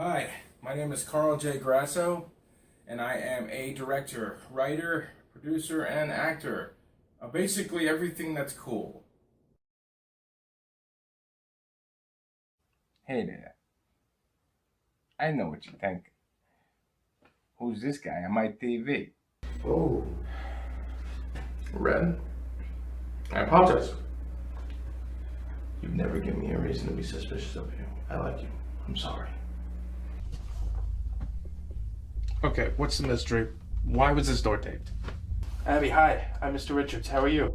Hi, my name is Carl J. Grasso, and I am a director, writer, producer, and actor. Basically everything that's cool. Hey there. I know what you think. Who's this guy on my TV? Oh. Red? I apologize. You've never given me a reason to be suspicious of you. I like you. I'm sorry. Okay, what's the mystery? Why was this door taped? Abby, hi. I'm Mr. Richards. How are you?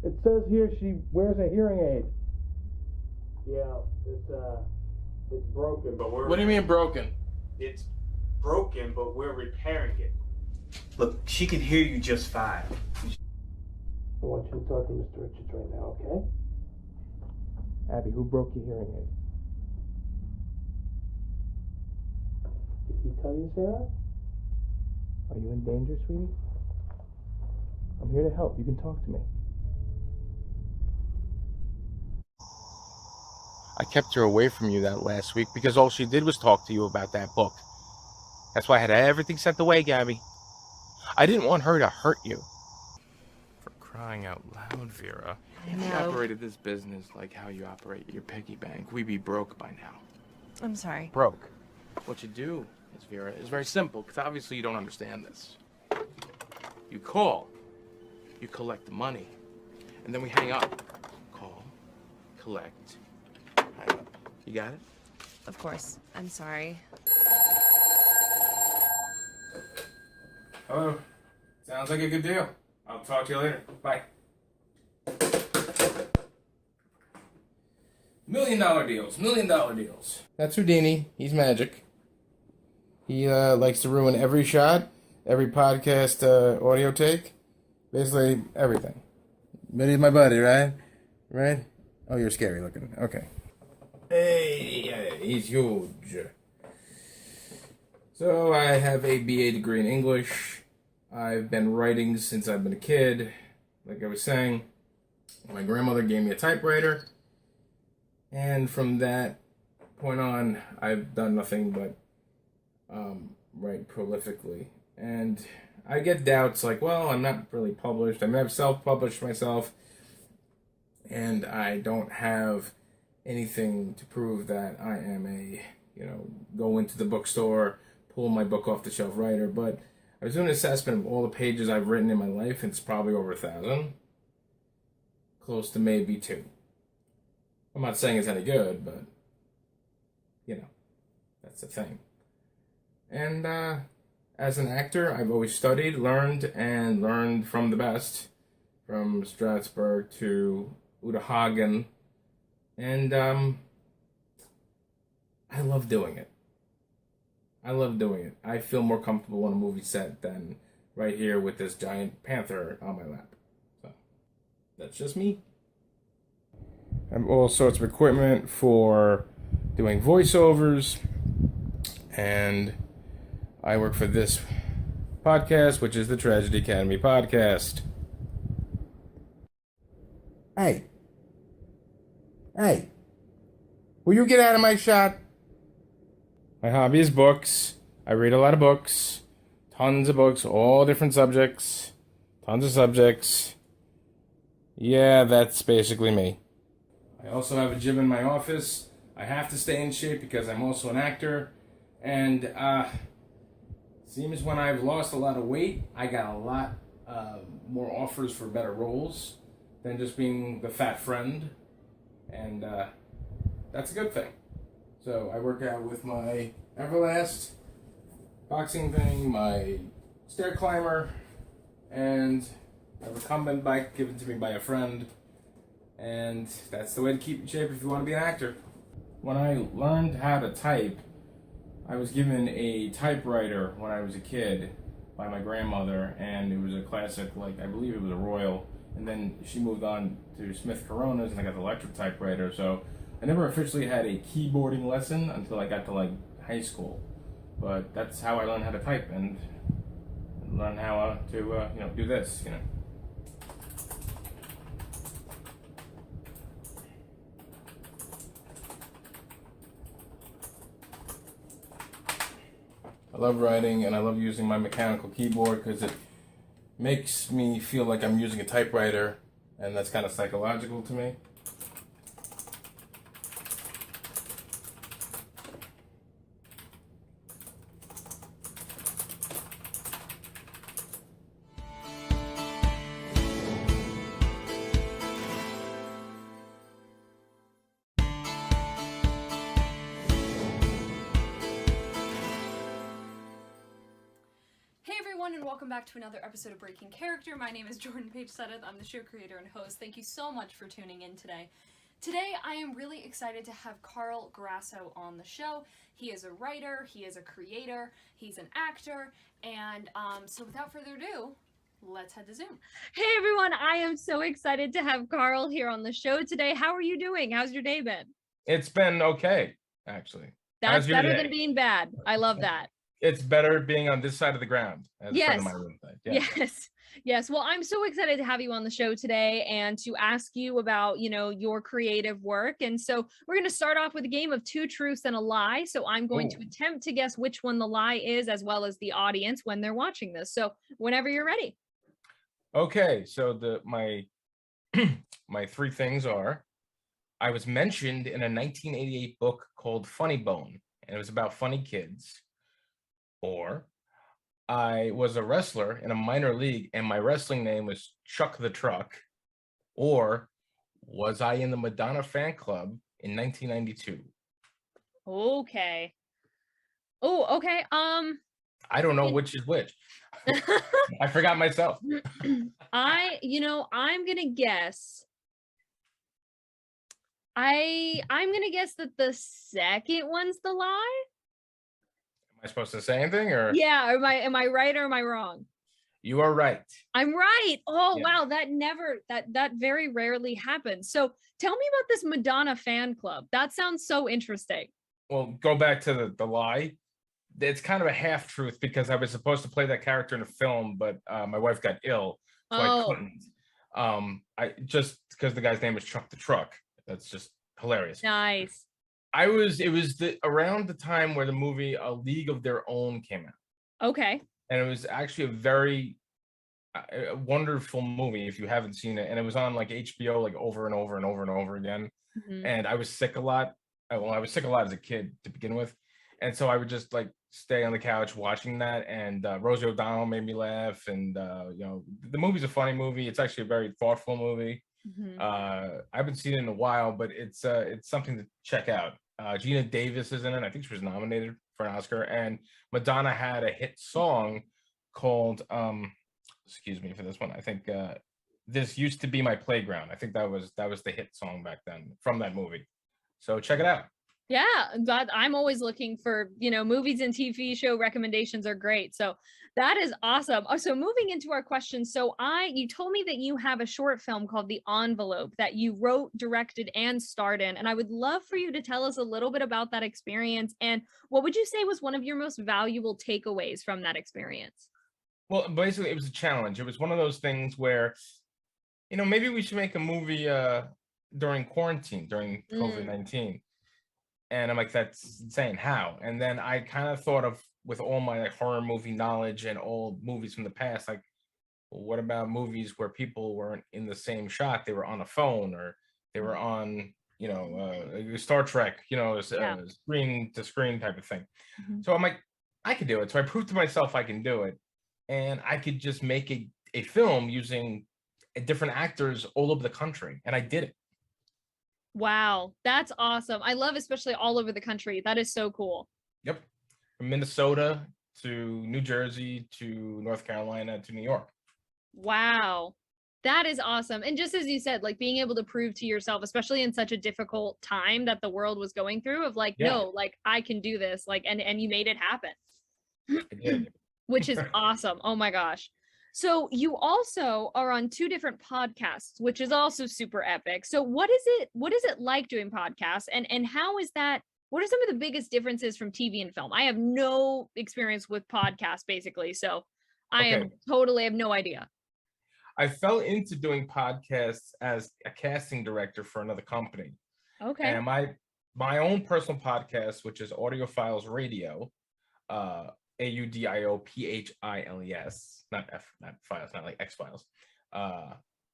It says here she wears a hearing aid. Yeah, it's broken, but we're... What do you mean broken? It's broken, but we're repairing it. Look, she can hear you just fine. I want you to talk to Mr. Richards right now, okay? Abby, who broke your hearing aid? Did he tell you to say that? Are you in danger, sweetie? I'm here to help. You can talk to me. I kept her away from you that last week because all she did was talk to you about that book. That's why I had everything sent away, Gabby. I didn't want her to hurt you. For crying out loud, Vera. If you operated this business like how you operate your piggy bank, we'd be broke by now. I'm sorry. Broke. What you do, Miss Vera, is very simple, because obviously you don't understand this. You call, you collect the money, and then we hang up. Call, collect, hang up. You got it? Of course. I'm sorry. Hello. Sounds like a good deal. I'll talk to you later. Bye. $1 million deals. $1 million deals. That's Houdini. He's magic. He likes to ruin every shot, every podcast audio take, basically everything. But he's my buddy, right? Right? Oh, you're scary looking. Okay. Hey, he's huge. So I have a BA degree in English. I've been writing since I've been a kid. Like I was saying, my grandmother gave me a typewriter. And from that point on, I've done nothing but write prolifically. And I get doubts like, well, I'm not really published. I mean, I've self-published myself. And I don't have anything to prove that I am a, go into the bookstore, pull my book off the shelf writer. But I was doing an assessment of all the pages I've written in my life, and it's probably over 1,000. Close to maybe 2. I'm not saying it's any good, but, that's the thing. And as an actor, I've always studied, learned from the best, from Strasbourg to Uta Hagen, and I love doing it. I feel more comfortable on a movie set than right here with this giant panther on my lap. So, that's just me. I have all sorts of equipment for doing voiceovers, and I work for this podcast, which is the Tragedy Academy podcast. Hey, will you get out of my shot? My hobby is books. I read a lot of books, tons of books, all different subjects, tons of subjects. Yeah, that's basically me. I also have a gym in my office. I have to stay in shape because I'm also an actor. And seems when I've lost a lot of weight, I got a lot more offers for better roles than just being the fat friend. And that's a good thing. So I work out with my Everlast boxing thing, my stair climber, and a recumbent bike given to me by a friend. And that's the way to keep in shape if you want to be an actor. When I learned how to type, I was given a typewriter when I was a kid by my grandmother, and it was a classic, I believe it was a Royal. And then she moved on to Smith Coronas, and I got the electric typewriter. So I never officially had a keyboarding lesson until I got to high school. But that's how I learned how to type and learn how to do this. love writing, and I love using my mechanical keyboard because it makes me feel like I'm using a typewriter, and that's kind of psychological to me. Hey everyone, and welcome back to another episode of Breaking Character. My name is Jordan Page Suddeth. I'm the show creator and host. Thank you so much for tuning in today. Today, I am really excited to have Carl Grasso on the show. He is a writer, he is a creator, he's an actor, and so without further ado, let's head to Zoom. Hey everyone, I am so excited to have Carl here on the show today. How are you doing? How's your day been? It's been okay, actually. That's How's your better day? than being bad. I love that. It's better being on this side of the ground, as a friend of Yes. mine would say. Yeah. Yes. Well, I'm so excited to have you on the show today and to ask you about, your creative work. And so we're going to start off with a game of 2 truths and a lie. So I'm going to attempt to guess which one the lie is, as well as the audience when they're watching this. So whenever you're ready. Okay, so my my 3 things are: I was mentioned in a 1988 book called Funny Bone, and it was about funny kids. Or I was a wrestler in a minor league, and my wrestling name was Chuck the Truck. Or was I in the Madonna fan club in 1992? Okay. Oh, okay. I don't know which is which. I forgot myself. I'm going to guess. I'm going to guess that the second one's the lie. Am I supposed to say anything, or? Yeah, am I right or am I wrong? You are right. I'm right. Oh, Yeah. wow, that very rarely happens. So tell me about this Madonna fan club. That sounds so interesting. Well, go back to the lie. It's kind of a half truth because I was supposed to play that character in a film, but my wife got ill, so I couldn't. I just because the guy's name is Chuck the Truck. That's just hilarious. Nice. It was around the time where the movie A League of Their Own came out. Okay. And it was actually a very wonderful movie if you haven't seen it. And it was on like HBO like over and over and over and over again. Mhm. And I was sick a lot. Well, I was sick a lot as a kid to begin with. And so I would just like stay on the couch watching that. And Rosie O'Donnell made me laugh. And, the movie's a funny movie. It's actually a very thoughtful movie. Mhm. I haven't seen it in a while, but it's something to check out. Gina Davis is in it. I think she was nominated for an Oscar. And Madonna had a hit song called, excuse me for this one. I think This Used to Be My Playground. I think that was the hit song back then from that movie. So check it out. Yeah, but I'm always looking for, movies and TV show recommendations are great. So that is awesome. Oh, so moving into our questions. So you told me that you have a short film called The Envelope that you wrote, directed, and starred in. And I would love for you to tell us a little bit about that experience. And what would you say was one of your most valuable takeaways from that experience? Well, basically it was a challenge. It was one of those things where, maybe we should make a movie during quarantine, during COVID-19. And I'm like, that's insane. How? And then I kind of thought of, with all my horror movie knowledge and all movies from the past, like, well, what about movies where people weren't in the same shot? They were on a phone, or they were on, Star Trek, screen to screen type of thing. Mhm. So I'm like, I could do it. So I proved to myself I can do it. And I could just make a film using different actors all over the country. And I did it. Wow, that's awesome. I love especially all over the country. That is so cool. Yep. From Minnesota to New Jersey to North Carolina to New York. Wow. That is awesome. And just as you said, like being able to prove to yourself, especially in such a difficult time that the world was going through, of like, no, like I can do this, like, and you made it happen. I did. Which is awesome. Oh my gosh. So you also are on 2 different podcasts, which is also super epic. So what is it like doing podcasts, and how is that? What are some of the biggest differences from TV and film? I have no experience with podcasts basically. So I have no idea. I fell into doing podcasts as a casting director for another company. Okay. And my own personal podcast, which is Audiophiles Radio, AUDIOPHILES, not files, not like X Files.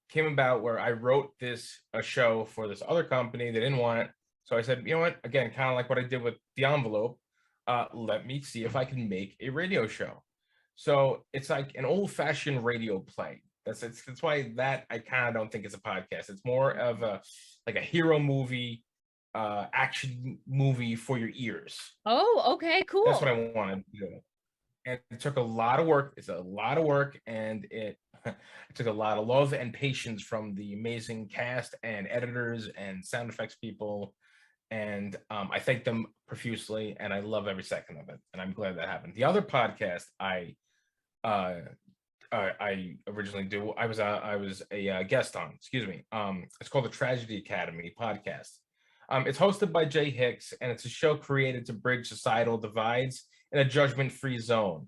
Came about where I wrote a show for this other company. They didn't want it. So I said, you know what? Again, kind of like what I did with The Envelope. Let me see if I can make a radio show. So it's like an old-fashioned radio play. That's why that I kind of don't think it's a podcast. It's more of a hero movie, action movie for your ears. Oh, okay, cool. That's what I wanted to do. And it took a lot of work. It's a lot of work, and it took a lot of love and patience from the amazing cast and editors and sound effects people. And I thank them profusely, and I love every second of it. And I'm glad that happened. The other podcast I originally do, I was a guest on. Excuse me. It's called the Tragedy Academy podcast. It's hosted by Jay Hicks, and it's a show created to bridge societal divides in a judgment-free zone,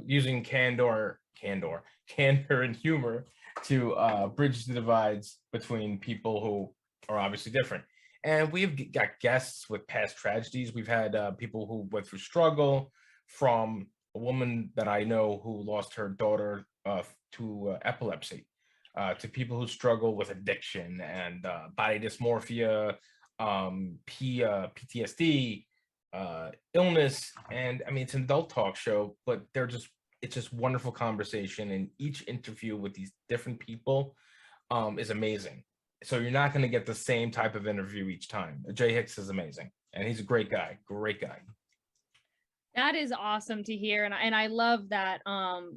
using candor and humor to bridge the divides between people who are obviously different. And we've got guests with past tragedies. We've had people who went through struggle, from a woman that I know who lost her daughter to epilepsy, to people who struggle with addiction and body dysmorphia, PTSD, illness. And I mean, it's an adult talk show, but it's just wonderful conversation. And each interview with these different people is amazing. So you're not going to get the same type of interview each time. Jay Hicks is amazing, and he's a great guy. That is awesome to hear. And I love that,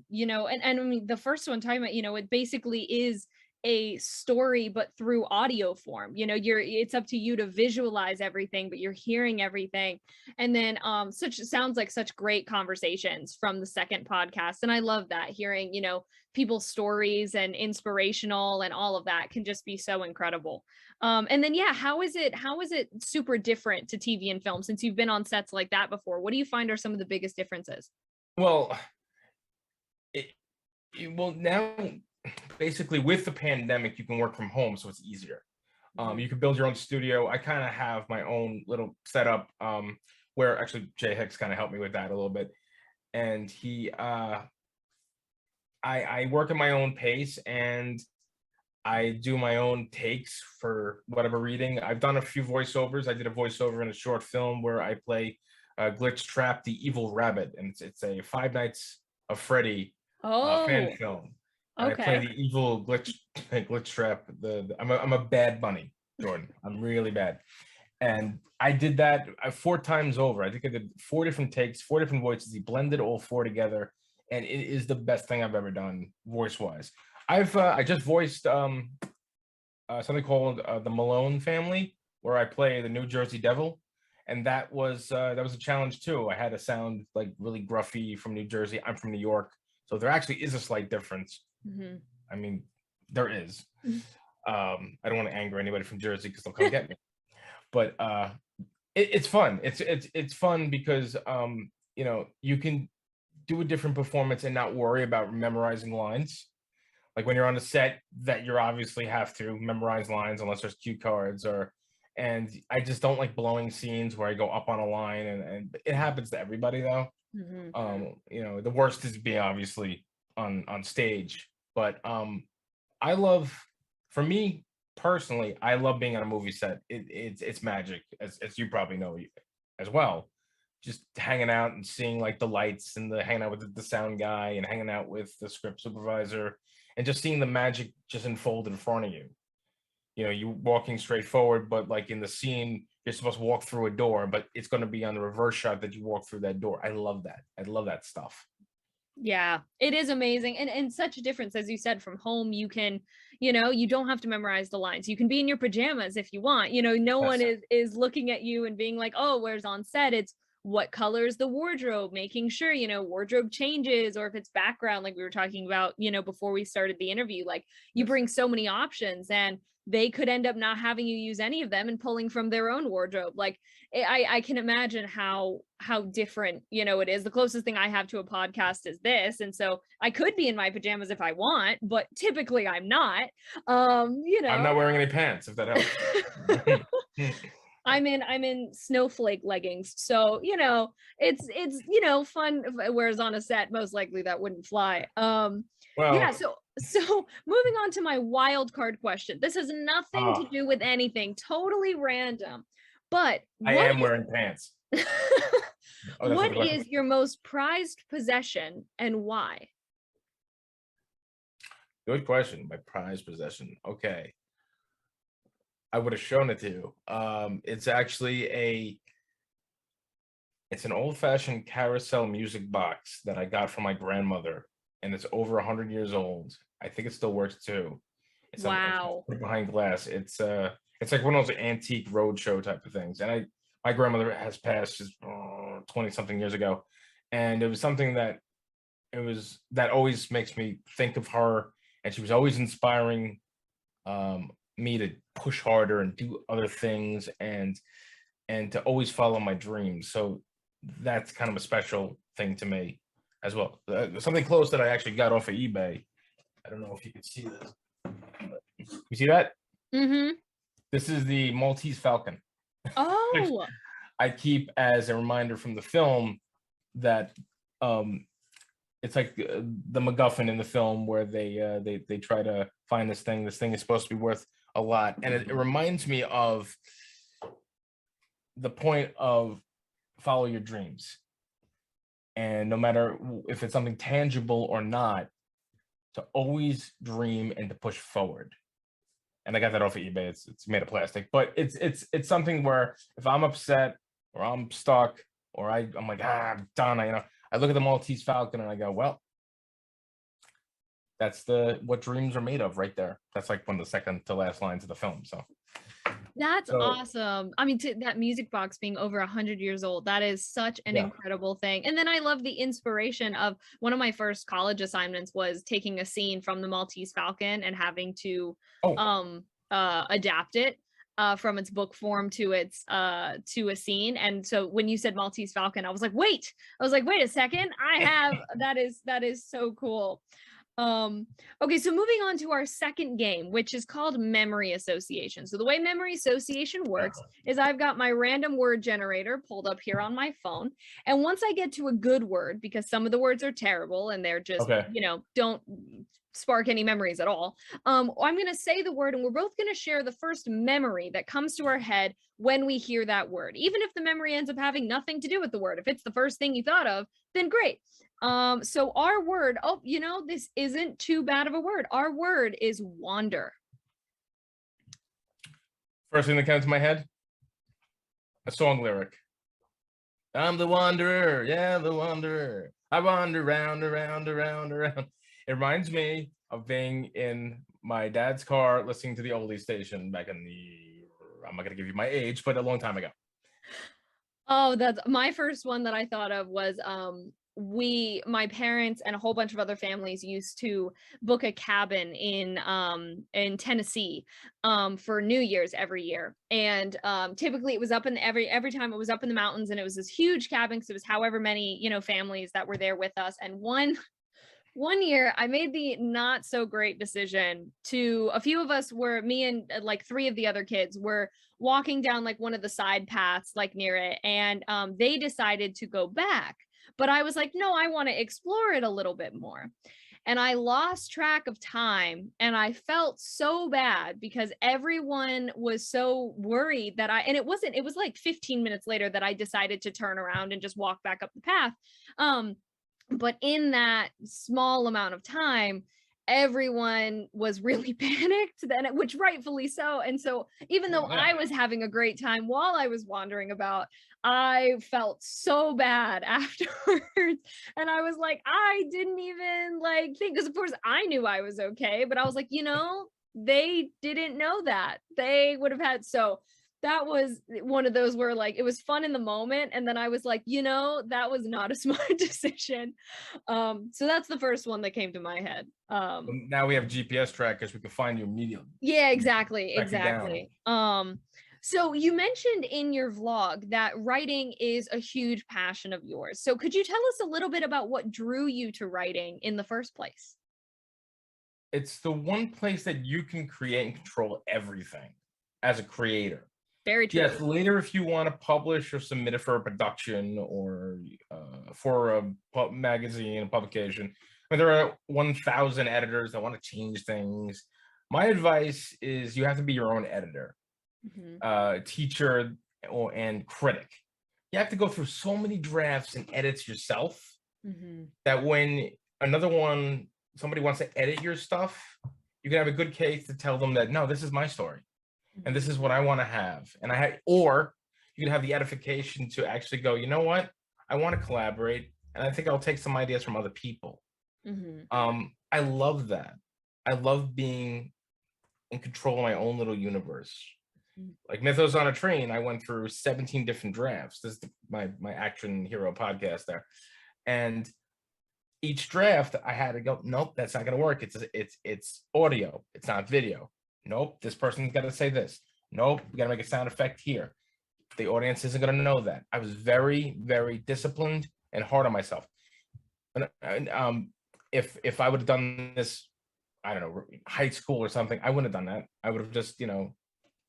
you know, and I mean, the first one talking about, you know, it basically is a story, but through audio form. You know, it's up to you to visualize everything, but you're hearing everything. And then sounds like such great conversations from the second podcast. And I love that, hearing, you know, people's stories and inspirational, and all of that can just be so incredible. And then, yeah, how is it super different to TV and film, since you've been on sets like that before? What do you find are some of the biggest differences? Well, now basically with the pandemic, you can work from home, so it's easier. You can build your own studio. I kind of have my own little setup, where actually Jay Hicks kind of helped me with that a little bit. And I work at my own pace, and I do my own takes for whatever reading. I've done a few voiceovers. I did a voiceover in a short film where I play Glitch Trap, the evil rabbit, and it's a Five Nights of Freddy fan film. And Okay. I play the evil Glitch Trap. I'm a bad bunny, Jordan. I'm really bad. And I did that 4 times over. I think I did 4 different takes, 4 different voices. He blended all 4 together, and it is the best thing I've ever done voice-wise. I just voiced something called the Malone Family, where I play the New Jersey Devil, and that was a challenge too. I had to sound like really gruffy from New Jersey. I'm from New York, so there actually is a slight difference. Mm-hmm. I mean, there is. I don't want to anger anybody from Jersey because they'll come get me. But it's fun. It's fun because you know, you can do a different performance and not worry about memorizing lines. Like when you're on a set that you obviously have to memorize lines unless there's cue cards, and I just don't like blowing scenes where I go up on a line, and it happens to everybody though. Mm-hmm. You know, the worst is being obviously on stage, but for me personally, I love being on a movie set. It's magic, as you probably know as well. Just hanging out and seeing like the lights, and hanging out with the sound guy, and hanging out with the script supervisor, and just seeing the magic just unfold in front of you. You know, you walking straight forward, but like in the scene, you're supposed to walk through a door, but it's going to be on the reverse shot that you walk through that door. I love that. I love that stuff. Yeah, it is amazing. And such a difference, as you said, from home. You can, you know, you don't have to memorize the lines. You can be in your pajamas if you want. You know, no one is looking at you and being like, oh, where's on set? It's what colors the wardrobe, making sure, you know, wardrobe changes, or if it's background, like we were talking about, you know, before we started the interview. Like, you bring so many options, and they could end up not having you use any of them and pulling from their own wardrobe. Like, I can imagine how different, you know, it is. The closest thing I have to a podcast is this, and so I could be in my pajamas if I want, but typically I'm not. You know, I'm not wearing any pants, if that helps. I'm in snowflake leggings, so you know it's fun. Whereas on a set, most likely that wouldn't fly. Yeah. Well, So moving on to my wild card question. This has nothing to oh, do with anything. Totally random. But I what am wearing pants. is Oh, that's not what the question. is your most prized possession and why? Good question. My prized possession. Okay. I would have shown it to you. It's actually it's an old-fashioned carousel music box that I got from my grandmother, and it's over 100 years old. I think it still works too. Wow. It's behind glass. It's like one of those antique roadshow type of things. And my grandmother has passed just 20 something years ago, and it was something that always makes me think of her, and she was always inspiring me to push harder and do other things and to always follow my dreams. So that's kind of a special thing to me as well. Something close that I actually got off of eBay. I don't know if you can see this. You see that? Mm-hmm. This is the Maltese Falcon. Oh, I keep as a reminder from the film that it's like the MacGuffin in the film where they try to find this thing. This thing is supposed to be worth a lot, and it reminds me of the point of follow your dreams, and no matter if it's something tangible or not, to always dream and to push forward. And I got that off of eBay. It's made of plastic, but it's something where if I'm upset or I'm stuck or I'm like I'm done, I look at the Maltese Falcon and I go, well, that's what dreams are made of right there. That's like one of the second to last lines of the film. that's So awesome. I mean, that music box being over 100 years old, that is such an yeah. incredible thing. And then I love the inspiration of one of my first college assignments was taking a scene from the Maltese Falcon and having to Oh, adapt it from its book form to to a scene. And so when you said Maltese Falcon, I was like, wait a second. That is so cool. Okay, so moving on to our second game, which is called memory association. So the way memory association works is I've got my random word generator pulled up here on my phone, and once I get to a good word, because some of the words are terrible and they're just okay. don't spark any memories at all, I'm going to say the word and we're both going to share the first memory that comes to our head when we hear that word, even if the memory ends up having nothing to do with the word. If it's the first thing you thought of, then great. So our word, this isn't too bad of a word. Our word is wander. First thing that comes to my head, a song lyric. I'm the wanderer, yeah, the wanderer. I wander round, around, around, around. It reminds me of being in my dad's car listening to the oldie station back in I'm not gonna give you my age, but a long time ago. Oh, that's my first one that I thought of was my parents and a whole bunch of other families used to book a cabin in Tennessee for New Year's every year. And typically it was up in every time it was up in the mountains, and it was this huge cabin because it was however many, families that were there with us. And one year I made the not so great decision a few of us were, me and like three of the other kids were walking down like one of the side paths like near it, and they decided to go back. But I was like, no, I want to explore it a little bit more. And I lost track of time, and I felt so bad because everyone was so worried and it was like 15 minutes later that I decided to turn around and just walk back up the path. But in that small amount of time, everyone was really panicked then, which rightfully so. And so even though I was having a great time while I was wandering about, I felt so bad afterwards. And I was like, I didn't even like think, because of course I knew I was okay, but I was like, they didn't know that. They would have had, so that was one of those where like it was fun in the moment, and then I was like, that was not a smart decision. So that's the first one that came to my head. Now we have GPS trackers, we can find you immediately. Yeah, exactly. Track So you mentioned in your vlog that writing is a huge passion of yours. So could you tell us a little bit about what drew you to writing in the first place? It's the one place that you can create and control everything as a creator. Very true. Yes, later if you want to publish or submit it for a production or for a magazine, a publication. I mean, there are 1,000 editors that want to change things. My advice is you have to be your own editor, teacher, and critic. You have to go through so many drafts and edits yourself that when somebody wants to edit your stuff, you can have a good case to tell them that, no, this is my story. And this is what I want to have. Or you can have the edification to actually go, you know what? I want to collaborate. And I think I'll take some ideas from other people. I love that. I love being in control of my own little universe. Like Mythos on a Train, I went through 17 different drafts. This is my action hero podcast there. And each draft I had to go, nope, that's not going to work. It's audio. It's not video. Nope, this person's got to say this. Nope, we got to make a sound effect here. The audience isn't going to know that. I was very, very disciplined and hard on myself. And if I would have done this, I don't know, high school or something, I wouldn't have done that. I would have just,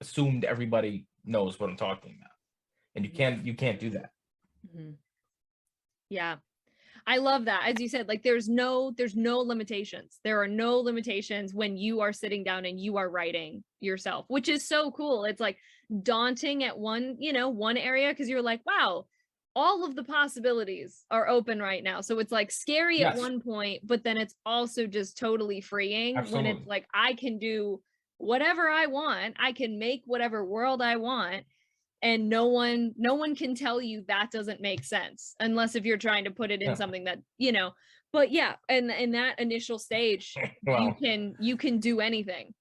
assumed everybody knows what I'm talking about. And you can't do that. Yeah. I love that. As you said, like there's no limitations. There are no limitations when you are sitting down and you are writing yourself, which is so cool. It's like daunting at one area because you're like, wow, all of the possibilities are open right now. So it's like scary at one point, but then it's also just totally freeing when it's like, I can do whatever I want. I can make whatever world I want. And no one can tell you that doesn't make sense unless if you're trying to put it in something that, but yeah. And in that initial stage, well, you can do anything.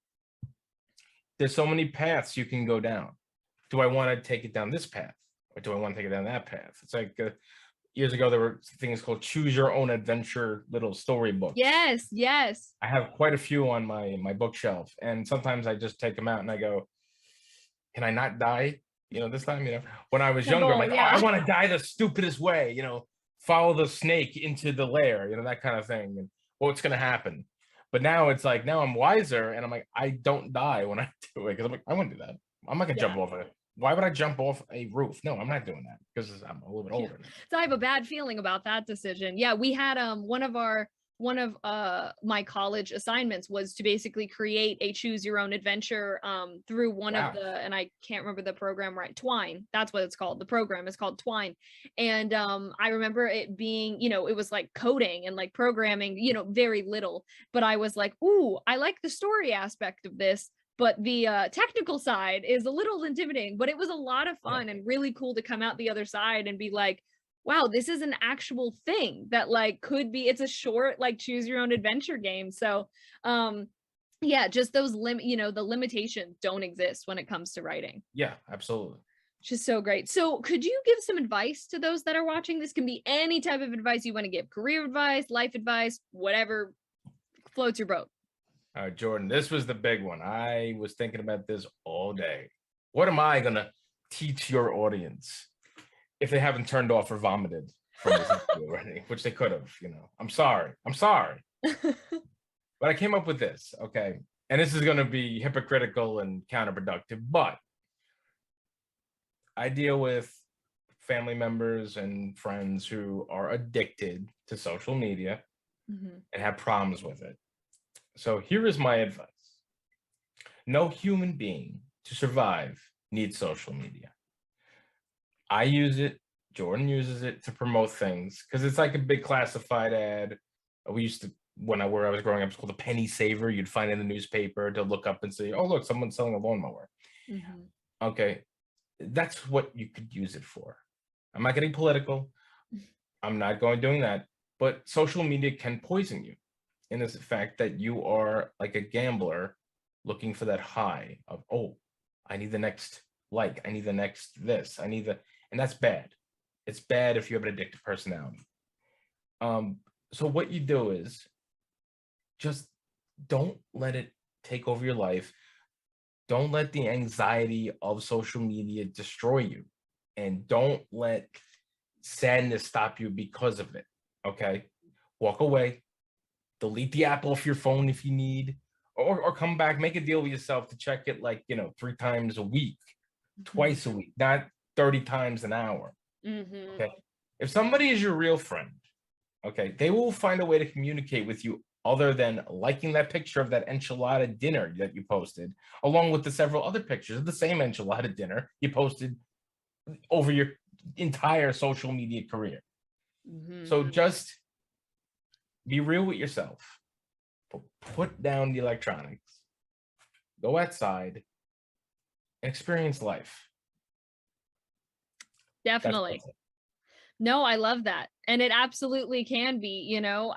There's so many paths you can go down. Do I want to take it down this path? Or do I want to take it down that path? It's like years ago, there were things called choose your own adventure little storybooks. Yes. I have quite a few on my bookshelf. And sometimes I just take them out and I go, can I not die? This time, when I was younger, I'm like, oh, I want to die the stupidest way, follow the snake into the lair, that kind of thing. And what's going to happen? But now it's like, now I'm wiser and I'm like, I don't die when I do it. Because I'm like, I wouldn't do that. I'm not going to jump off it. Why would I jump off a roof? No, I'm not doing that because I'm a little bit older. So I have a bad feeling about that decision. Yeah, we had one of my college assignments was to basically create a choose your own adventure through one of the, and I can't remember the program, right? Twine. That's what it's called. The program is called Twine. And I remember it being, it was like coding and like programming, very little, but I was like, ooh, I like the story aspect of this. But the technical side is a little intimidating, but it was a lot of fun and really cool to come out the other side and be like, wow, this is an actual thing that like could be, it's a short, like choose your own adventure game. So yeah, just those the limitations don't exist when it comes to writing. Yeah, absolutely. Which is so great. So could you give some advice to those that are watching? This can be any type of advice you want to give, career advice, life advice, whatever floats your boat. All right, Jordan, this was the big one. I was thinking about this all day. What am I going to teach your audience if they haven't turned off or vomited from this interview already, which they could have, I'm sorry. But I came up with this, okay? And this is going to be hypocritical and counterproductive, but I deal with family members and friends who are addicted to social media and have problems with it. So here is my advice. No human being to survive needs social media. I use it, Jordan uses it to promote things because it's like a big classified ad. We used to, where I was growing up, it's called a penny saver. You'd find it in the newspaper to look up and say, oh, look, someone's selling a lawnmower. Okay, that's what you could use it for. I'm not getting political. I'm not doing that. But social media can poison you in the fact that you are like a gambler looking for that high of, oh, I need the next like, I need the next this, and that's bad. It's bad if you have an addictive personality. So what you do is just don't let it take over your life. Don't let the anxiety of social media destroy you, and don't let sadness stop you because of it. Okay, walk away, delete the app off your phone if you need, or come back, make a deal with yourself to check it like 3 times a week, twice a week, not 30 times an hour. Mm-hmm. Okay. If somebody is your real friend, okay, they will find a way to communicate with you other than liking that picture of that enchilada dinner that you posted, along with the several other pictures of the same enchilada dinner you posted over your entire social media career. Mm-hmm. So just be real with yourself. Put down the electronics. Go outside. Experience life. Definitely. No, I love that. And it absolutely can be, you know,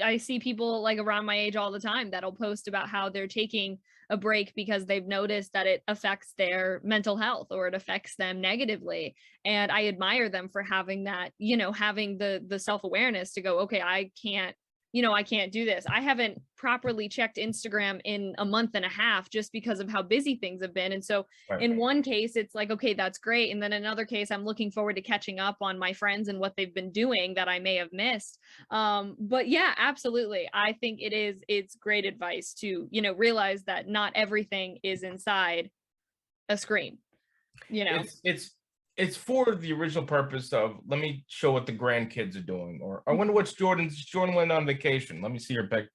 I see people like around my age all the time that'll post about how they're taking a break because they've noticed that it affects their mental health or it affects them negatively. And I admire them for having that, you know, having the self-awareness to go, okay, I can't do this. I haven't properly checked Instagram in a month and a half just because of how busy things have been. And so Right. in one case, it's like, okay, that's great. And then another case, I'm looking forward to catching up on my friends and what they've been doing that I may have missed. But yeah, absolutely. I think it's great advice to, you know, realize that not everything is inside a screen, you know? It's for the original purpose of, let me show what the grandkids are doing, or I wonder what's Jordan went on vacation. Let me see her pic.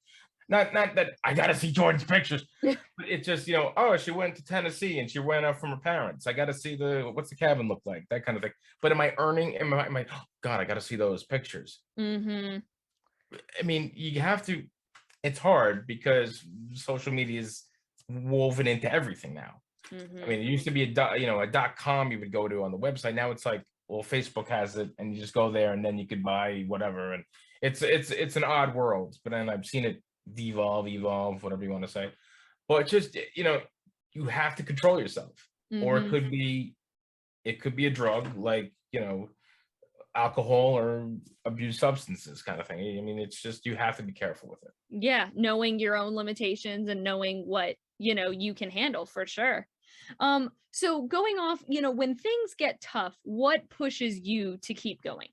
Not that I gotta see Jordan's pictures, but it's just, you know, oh, she went to Tennessee and she ran out from her parents. I gotta see what's the cabin look like, that kind of thing. But am I earning? Am I oh God, I gotta see those pictures. Mm-hmm. I mean, you have to. It's hard because social media is woven into everything now. Mm-hmm. I mean, it used to be a .com you would go to on the website. Now it's like, well, Facebook has it, and you just go there, and then you could buy whatever. And it's an odd world, but then I've seen it evolve, whatever you want to say. But just, you know, you have to control yourself, or Mm-hmm. it could be a drug, like, you know, alcohol or abused substances kind of thing. I mean, it's just, you have to be careful with it. Yeah, knowing your own limitations and knowing what, you know, you can handle for sure. So going off, you know, when things get tough, what pushes you to keep going?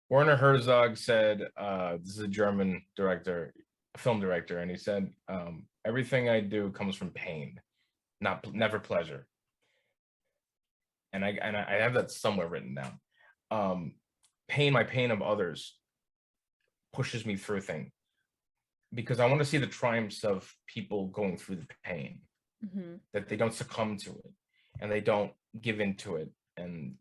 Werner Herzog said, this is a German director, film director, and he said, everything I do comes from pain, never pleasure. And I have that somewhere written down. My pain of others pushes me through things, because I want to see the triumphs of people going through the pain, Mm-hmm. that they don't succumb to it, and they don't give into it, and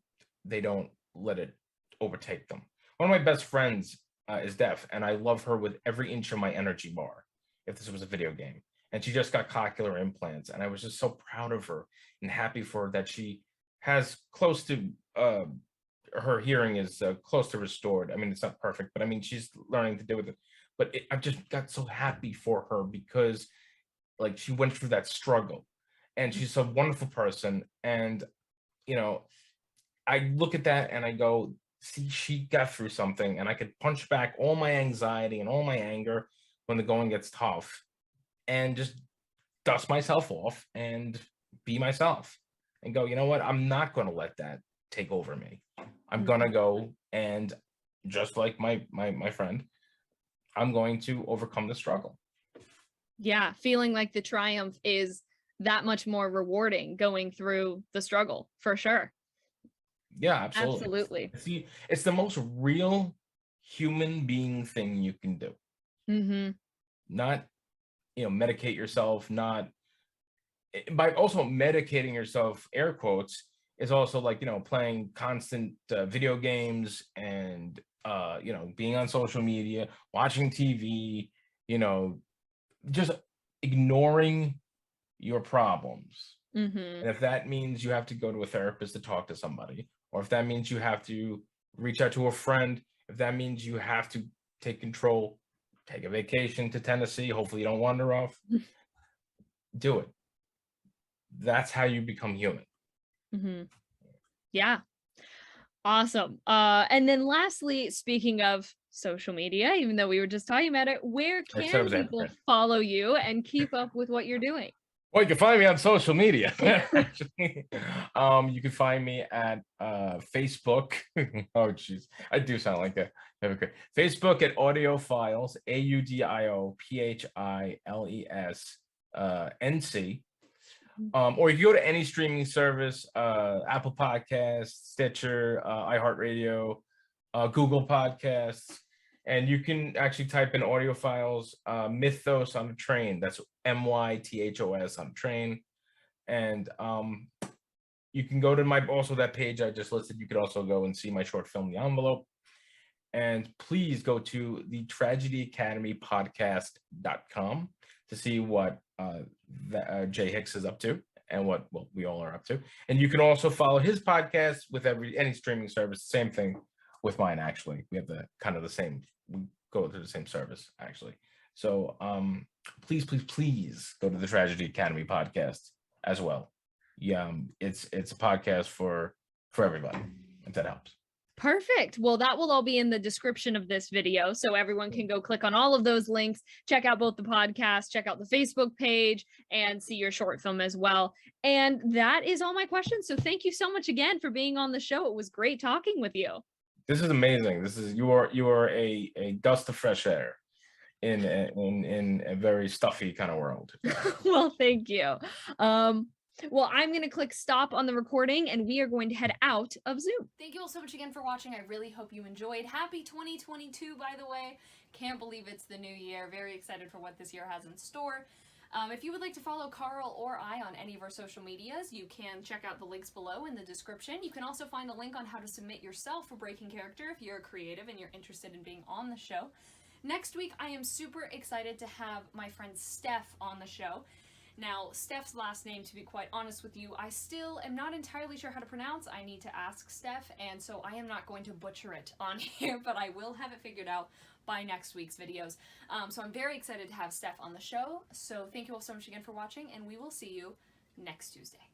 they don't let it overtake them. One of my best friends is deaf, and I love her with every inch of my energy bar, if this was a video game. And she just got cochlear implants, and I was just so proud of her and happy for her that she has close to her hearing is close to restored. I mean, it's not perfect, but I mean, she's learning to deal with it. But I just got so happy for her because, like, she went through that struggle, and she's a wonderful person. And, you know, I look at that and I go, see, she got through something, and I could punch back all my anxiety and all my anger when the going gets tough, and just dust myself off and be myself and go, you know what? I'm not going to let that take over me. I'm going to go, and just like my friend, I'm going to overcome the struggle. Yeah, feeling like the triumph is that much more rewarding going through the struggle, for sure. Yeah, absolutely. Absolutely. See, it's the most real human being thing you can do. Mm-hmm. Not, you know, medicate yourself, not by also medicating yourself, air quotes, is also like, you know, playing constant video games and, you know, being on social media, watching TV, you know, just ignoring your problems. Mm-hmm. And if that means you have to go to a therapist to talk to somebody, or if that means you have to reach out to a friend, if that means you have to take control, take a vacation to Tennessee, hopefully you don't wander off, do it. That's how you become human. Mm-hmm. Yeah. Awesome. And then lastly, speaking of social media, even though we were just talking about it, where I said it can was people everywhere. follow you and keep up with what you're doing? Well, you can find me on social media. Actually, you can find me at Facebook. Oh, jeez, I do sound like a hypocrite. Facebook at Audiophiles, AUDIOPHILES NC. Or you can go to any streaming service, Apple Podcasts, Stitcher, iHeartRadio, Google Podcasts, and you can actually type in audio files, Mythos on a Train. That's MYTHOS on a Train. And you can go to that page I just listed. You could also go and see my short film, The Envelope. And please go to the tragedyacademypodcast.com to see what Jay Hicks is up to and what we all are up to. And you can also follow his podcast with any streaming service. Same thing with mine, actually. We have the same, we go to the same service, actually. So please go to the Tragedy Academy podcast as well. Yeah, it's a podcast for everybody, if that helps. Perfect. Well, that will all be in the description of this video, so everyone can go click on all of those links, check out both the podcast, check out the Facebook page, and see your short film as well. And that is all my questions. So thank you so much again for being on the show. It was great talking with you. This is amazing. You are a gust of fresh air in a very stuffy kind of world. Well, thank you. Well, I'm going to click stop on the recording and we are going to head out of Zoom. Thank you all so much again for watching. I really hope you enjoyed. Happy 2022, by the way. Can't believe it's the new year. Very excited for what this year has in store. If you would like to follow Carl or I on any of our social medias, you can check out the links below in the description. You can also find a link on how to submit yourself for Breaking Character if you're a creative and you're interested in being on the show. Next week, I am super excited to have my friend Steph on the show. Now, Steph's last name, to be quite honest with you, I still am not entirely sure how to pronounce. I need to ask Steph, and so I am not going to butcher it on here, but I will have it figured out by next week's videos. So I'm very excited to have Steph on the show. So thank you all so much again for watching, and we will see you next Tuesday.